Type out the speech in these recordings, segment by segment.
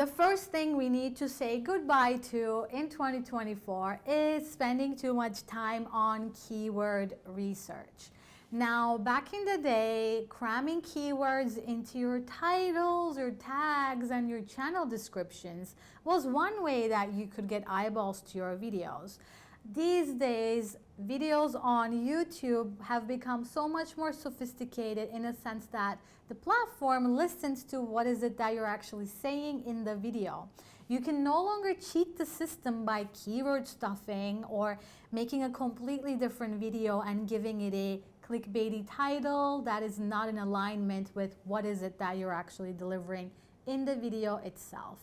The first thing we need to say goodbye to in 2024 is spending too much time on keyword research. Now, back in the day, cramming keywords into your titles, your tags, and your channel descriptions was one way that you could get eyeballs to your videos. These days, videos on YouTube have become so much more sophisticated in a sense that the platform listens to what is it that you're actually saying in the video. You can no longer cheat the system by keyword stuffing or making a completely different video and giving it a clickbaity title that is not in alignment with what is it that you're actually delivering in the video itself.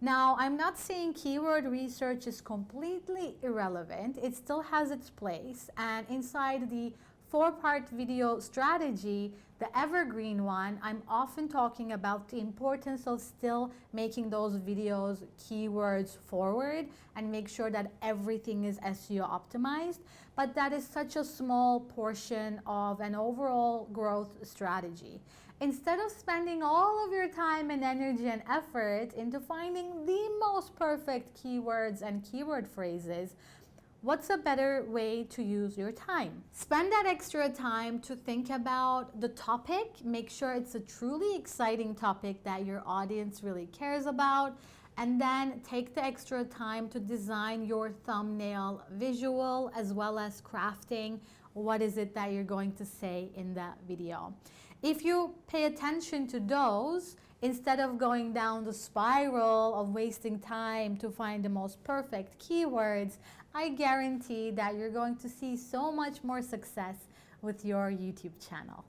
Now, I'm not saying keyword research is completely irrelevant. It still has its place, and inside the 4-part video strategy, the evergreen one, I'm often talking about the importance of still making those videos keywords forward and make sure that everything is SEO optimized. But that is such a small portion of an overall growth strategy. Instead of spending all of your time and energy and effort into finding the most perfect keywords and keyword phrases, what's a better way to use your time? Spend that extra time to think about the topic. Make sure it's a truly exciting topic that your audience really cares about. And then take the extra time to design your thumbnail visual as well as crafting what is it that you're going to say in that video. If you pay attention to those, instead of going down the spiral of wasting time to find the most perfect keywords, I guarantee that you're going to see so much more success with your YouTube channel.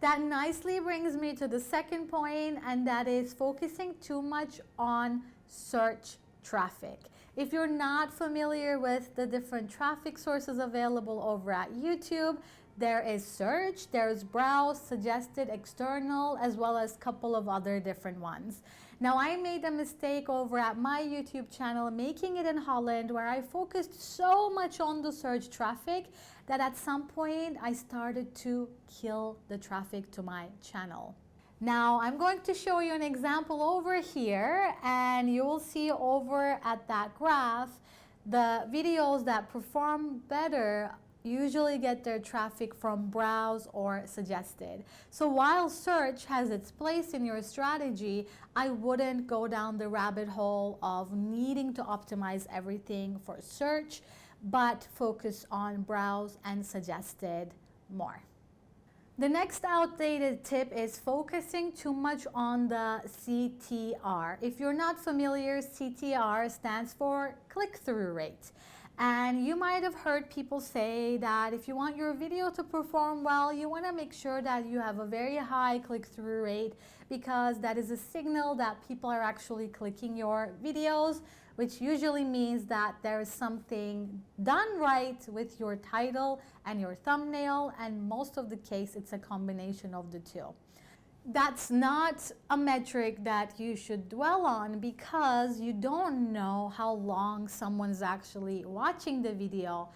That nicely brings me to the second point, and that is focusing too much on search traffic. If you're not familiar with the different traffic sources available over at YouTube, there is search, there's browse, suggested, external, as well as a couple of other different ones. Now, I made a mistake over at my YouTube channel, making it in Holland, where I focused so much on the search traffic that at some point I started to kill the traffic to my channel. Now, I'm going to show you an example over here, and you will see over at that graph, the videos that perform better usually get their traffic from browse or suggested. So while search has its place in your strategy, I wouldn't go down the rabbit hole of needing to optimize everything for search, but focus on browse and suggested more. The next outdated tip is focusing too much on the CTR. If you're not familiar, CTR stands for click-through rate. And you might have heard people say that if you want your video to perform well, you want to make sure that you have a very high click-through rate, because that is a signal that people are actually clicking your videos, which usually means that there is something done right with your title and your thumbnail, and most of the case it's a combination of the two. That's not a metric that you should dwell on, because you don't know how long someone's actually watching the video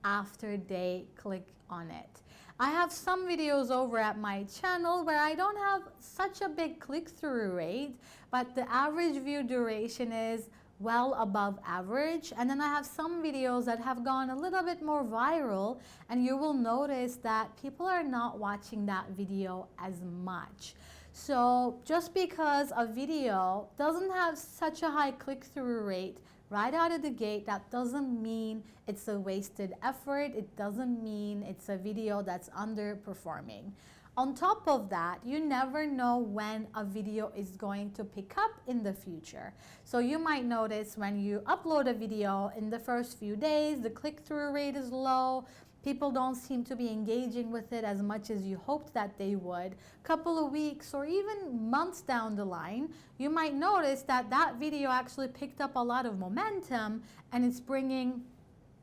after they click on it. I have some videos over at my channel where I don't have such a big click-through rate, but the average view duration is well above average. And then I have some videos that have gone a little bit more viral, and you will notice that people are not watching that video as much. So just because a video doesn't have such a high click-through rate right out of the gate, that doesn't mean it's a wasted effort. It doesn't mean it's a video that's underperforming. On top of that, you never know when a video is going to pick up in the future. So you might notice when you upload a video in the first few days, the click-through rate is low. People don't seem to be engaging with it as much as you hoped that they would. A couple of weeks or even months down the line, you might notice that that video actually picked up a lot of momentum, and it's bringing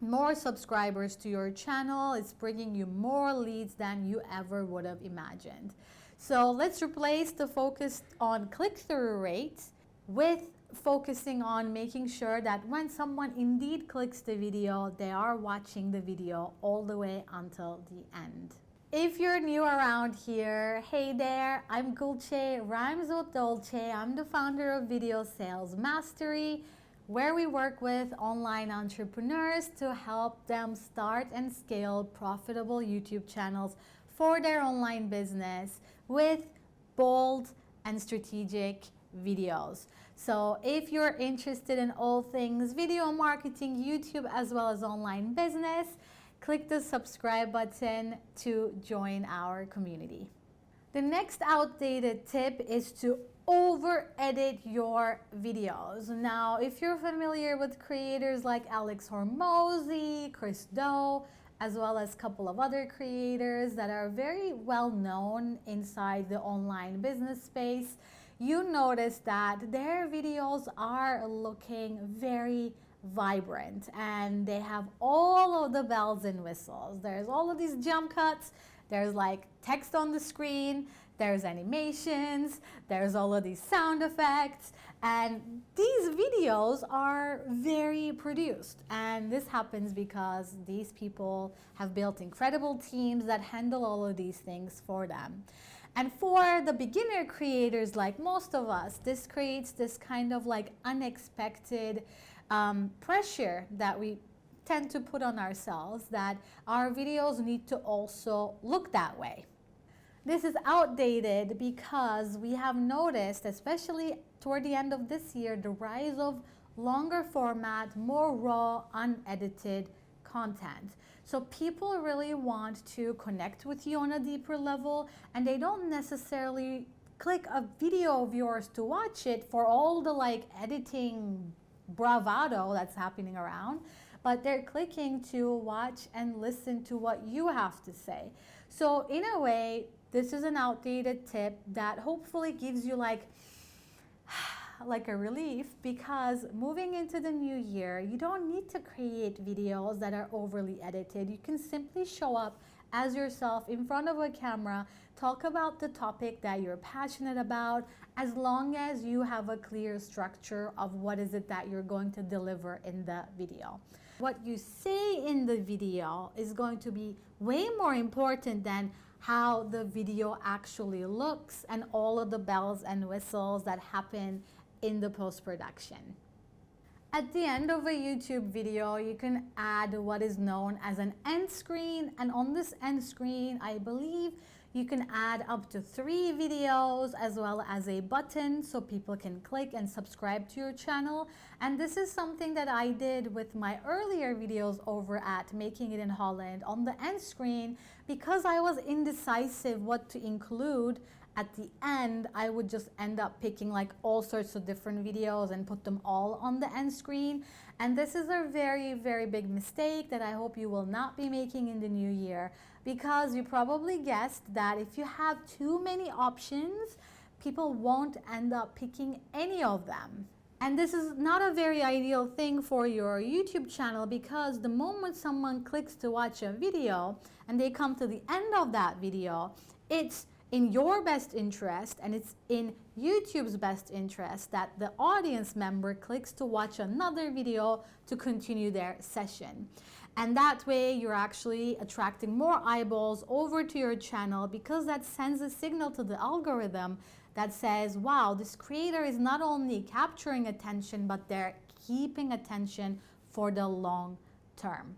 more subscribers to your channel. It's bringing you more leads than you ever would have imagined. So let's replace the focus on click-through rates with focusing on making sure that when someone indeed clicks the video, they are watching the video all the way until the end. If you're new around here, hey there, I'm Gulce, Rhymes with Dolce. I'm the founder of Video Sales Mastery, where we work with online entrepreneurs to help them start and scale profitable YouTube channels for their online business with bold and strategic videos. So if you're interested in all things video marketing, YouTube, as well as online business, click the subscribe button to join our community. The next outdated tip is to over-edit your videos. Now, if you're familiar with creators like Alex Hormozi, Chris Do, as well as a couple of other creators that are very well known inside the online business space, you notice that their videos are looking very vibrant and they have all of the bells and whistles. There's all of these jump cuts, there's like text on the screen, there's animations, there's all of these sound effects, and these videos are very produced. And this happens because these people have built incredible teams that handle all of these things for them. And for the beginner creators like most of us, this creates this kind of like unexpected pressure that we tend to put on ourselves, that our videos need to also look that way. This is outdated because we have noticed, especially toward the end of this year, the rise of longer format, more raw, unedited content. So people really want to connect with you on a deeper level, and they don't necessarily click a video of yours to watch it for all the like editing bravado that's happening around, but they're clicking to watch and listen to what you have to say. So in a way, this is an outdated tip that hopefully gives you like a relief, because moving into the new year, you don't need to create videos that are overly edited. You can simply show up as yourself in front of a camera, talk about the topic that you're passionate about, as long as you have a clear structure of what is it that you're going to deliver in the video. What you say in the video is going to be way more important than how the video actually looks and all of the bells and whistles that happen in the post-production. At the end of a YouTube video, you can add what is known as an end screen, and on this end screen, I believe you can add up to 3 videos as well as a button so people can click and subscribe to your channel. And this is something that I did with my earlier videos over at Making It in Holland. On the end screen, because I was indecisive what to include, at the end, I would just end up picking like all sorts of different videos and put them all on the end screen. And this is a very, very big mistake that I hope you will not be making in the new year, because you probably guessed that if you have too many options, people won't end up picking any of them. And this is not a very ideal thing for your YouTube channel, because the moment someone clicks to watch a video and they come to the end of that video, it's in your best interest and it's in YouTube's best interest that the audience member clicks to watch another video to continue their session. And that way you're actually attracting more eyeballs over to your channel, because that sends a signal to the algorithm that says, wow, this creator is not only capturing attention, but they're keeping attention for the long term.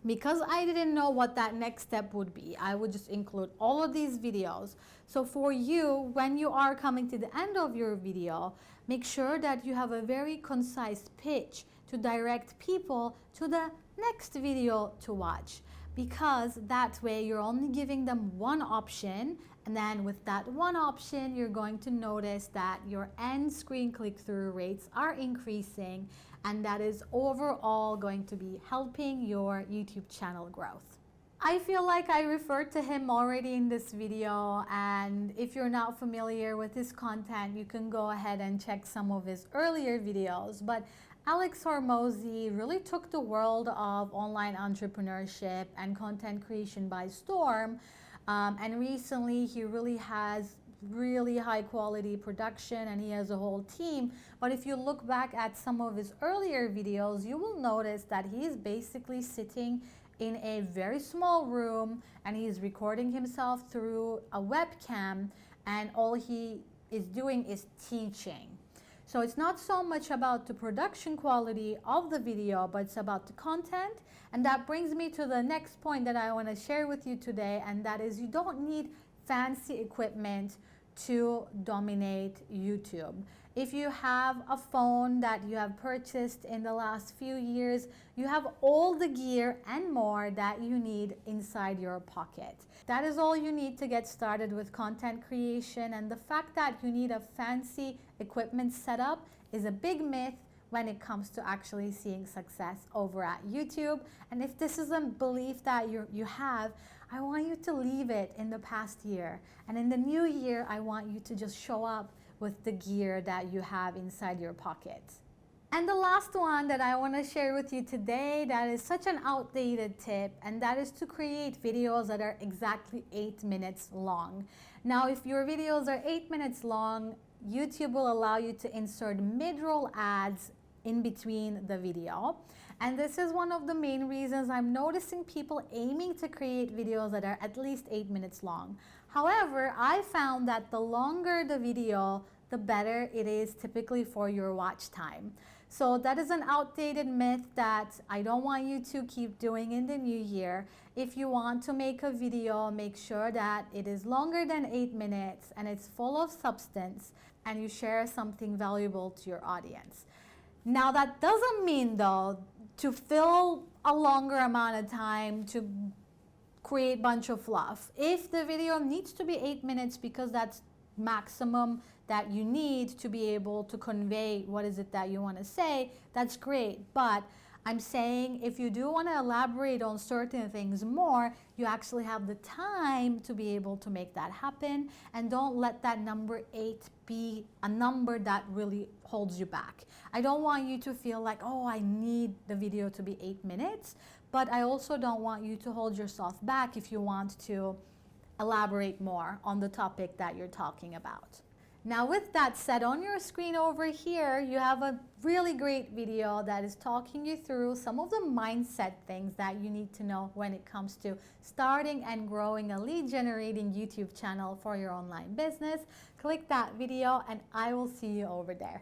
Because I didn't know what that next step would be, I would just include all of these videos. So for you, when you are coming to the end of your video, make sure that you have a very concise pitch to direct people to the next video to watch, because that way you're only giving them one option, and then with that one option, you're going to notice that your end screen click-through rates are increasing, and that is overall going to be helping your YouTube channel growth. I feel like I referred to him already in this video, and if you're not familiar with his content, you can go ahead and check some of his earlier videos. But Alex Hormozi really took the world of online entrepreneurship and content creation by storm, and recently he really has really high quality production and he has a whole team. But if you look back at some of his earlier videos, you will notice that he's basically sitting in a very small room, and he's recording himself through a webcam, and all he is doing is teaching. So it's not so much about the production quality of the video, but it's about the content. And that brings me to the next point that I want to share with you today, and that is you don't need fancy equipment to dominate YouTube. If you have a phone that you have purchased in the last few years, you have all the gear and more that you need inside your pocket. That is all you need to get started with content creation, and the fact that you need a fancy equipment setup is a big myth when it comes to actually seeing success over at YouTube. And if this is a belief that you have, I want you to leave it in the past year. And in the new year, I want you to just show up with the gear that you have inside your pocket. And the last one that I want to share with you today, that is such an outdated tip, and that is to create videos that are exactly 8 minutes long. Now, if your videos are 8 minutes long, YouTube will allow you to insert mid-roll ads in between the video. And this is one of the main reasons I'm noticing people aiming to create videos that are at least 8 minutes long. However, I found that the longer the video, the better it is typically for your watch time. So that is an outdated myth that I don't want you to keep doing in the new year. If you want to make a video, make sure that it is longer than 8 minutes and it's full of substance, and you share something valuable to your audience. Now, that doesn't mean though to fill a longer amount of time to create a bunch of fluff. If the video needs to be 8 minutes because that's maximum that you need to be able to convey what is it that you want to say, that's great. But I'm saying if you do want to elaborate on certain things more, you actually have the time to be able to make that happen, and don't let that number 8 be a number that really holds you back. I don't want you to feel like, oh, I need the video to be 8 minutes, but I also don't want you to hold yourself back if you want to elaborate more on the topic that you're talking about. Now, with that said, on your screen over here, you have a really great video that is talking you through some of the mindset things that you need to know when it comes to starting and growing a lead generating YouTube channel for your online business. Click that video and I will see you over there.